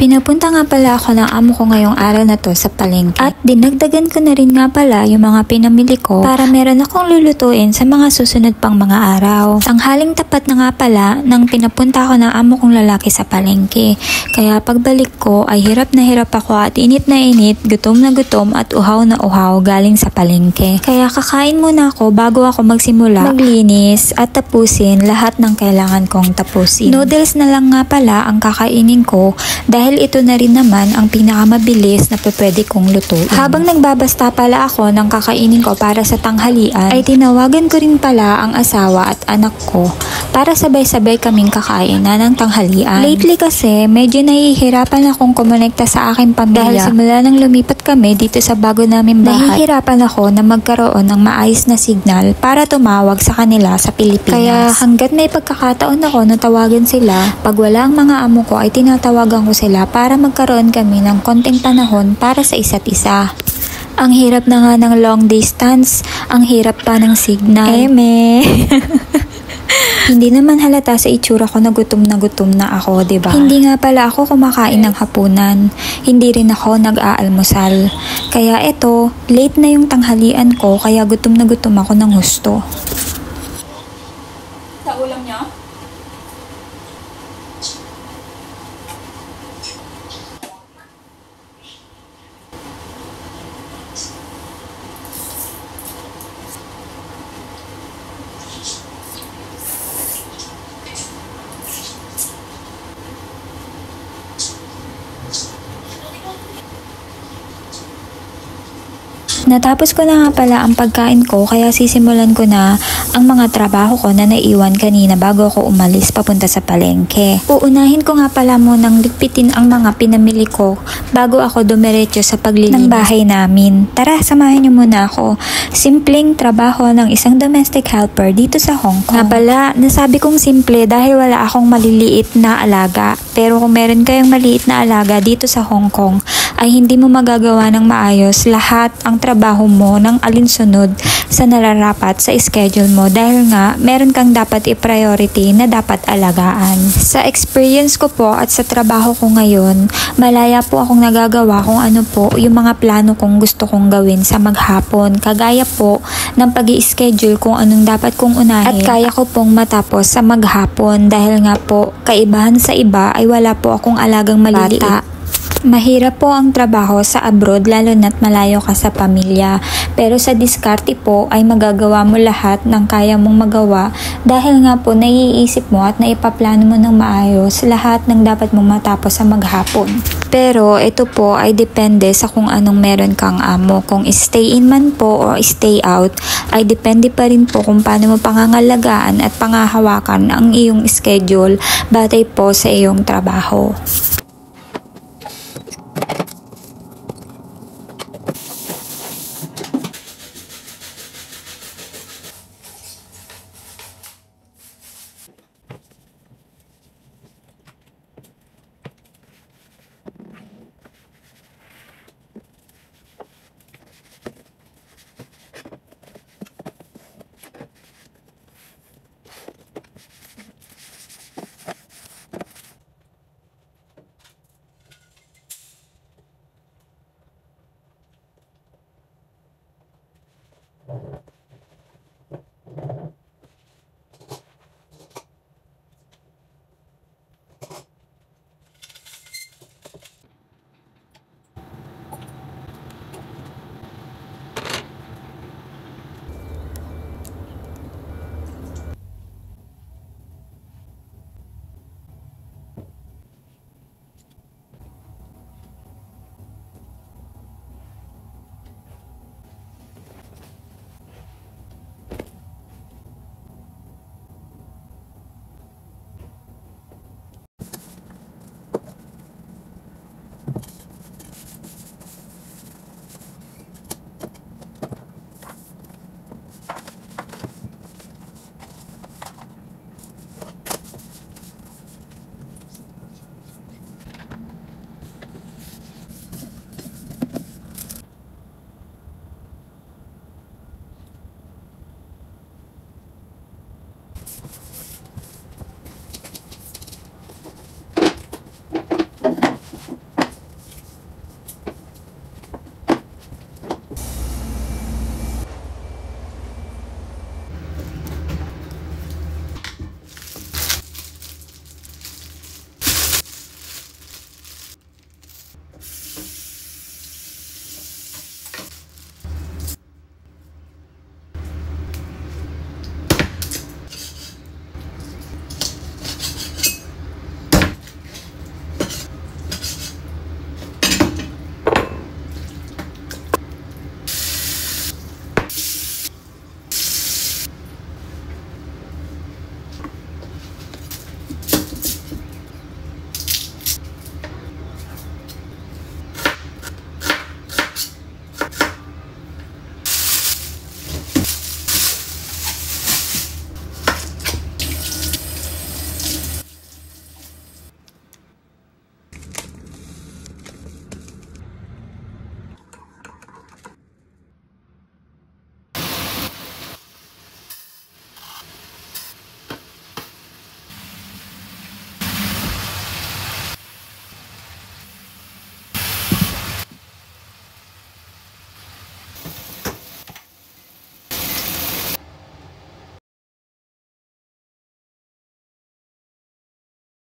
Pinapunta nga pala ako ng amo ko ngayong araw na to sa palengke. At dinagdagan ko na rin nga pala yung mga pinamili ko para meron akong lulutuin sa mga susunod pang mga araw. Tanghaling tapat na nga pala nang pinapunta ako ng amo kong lalaki sa palengke. Kaya pagbalik ko ay hirap na hirap ako at init na init, gutom na gutom at uhaw na uhaw galing sa palengke. Kaya kakain muna ako bago ako magsimula maglinis at tapusin lahat ng kailangan kong tapusin. Noodles na lang nga pala ang kakainin ko dahil ito na rin naman ang pinakamabilis na pwede kong lutuin. Habang nagbabasta pala ako ng kakainin ko para sa tanghalian, ay tinawagan ko rin pala ang asawa at anak ko para sabay-sabay kaming kakain na ng tanghalian. Lately kasi, medyo nahihirapan akong kumonekta sa aking pamilya dahil simula nang lumipat kami dito sa bago namin bahay. Nahihirapan ako na magkaroon ng maayos na signal para tumawag sa kanila sa Pilipinas. Kaya hanggat may pagkakataon ako na tawagan sila, pag wala ang mga amo ko ay tinatawagan ko sila para magkaroon kami ng konting panahon para sa isa't isa. Ang hirap na nga ng long distance, ang hirap pa ng signal. Hindi naman halata sa itsura ko na gutom na ako, diba? Hindi nga pala ako kumakain ng hapunan. Hindi rin ako nag-aalmusal. Kaya eto, late na yung tanghalian ko, kaya gutom ako ng husto. Sa ulam niya? Natapos ko na nga pala ang pagkain ko kaya sisimulan ko na ang mga trabaho ko na naiwan kanina bago ako umalis papunta sa palengke. Uunahin ko nga pala munang ligpitin ang mga pinamili ko bago ako dumiretso sa paglilinis ng bahay namin. Tara, samahan niyo muna ako. Simpleng trabaho ng isang domestic helper dito sa Hong Kong. Nga pala, nasabi kong simple dahil wala akong maliliit na alaga. Pero kung meron kayong maliit na alaga dito sa Hong Kong, ay hindi mo magagawa ng maayos lahat ang trabaho mo ng alinsunod sa nararapat sa schedule mo dahil nga meron kang dapat i-priority na dapat alagaan. Sa experience ko po at sa trabaho ko ngayon, malaya po akong nagagawa kung ano po yung mga plano kong gusto kong gawin sa maghapon. Kagaya po ng pag-i-schedule kung anong dapat kong unahin at kaya ko pong matapos sa maghapon dahil nga po kaibahan sa iba ay wala po akong alagang maliliit. Mahirap po ang trabaho sa abroad lalo na't malayo ka sa pamilya. Pero sa diskarte po ay magagawa mo lahat ng kaya mong magawa dahil nga po naiisip mo at naipaplano mo ng maayos lahat ng dapat mong matapos sa maghapon. Pero ito po ay depende sa kung anong meron kang amo. Kung stay in man po o stay out ay depende pa rin po kung paano mo pangangalagaan at pangahawakan ang iyong schedule batay po sa iyong trabaho.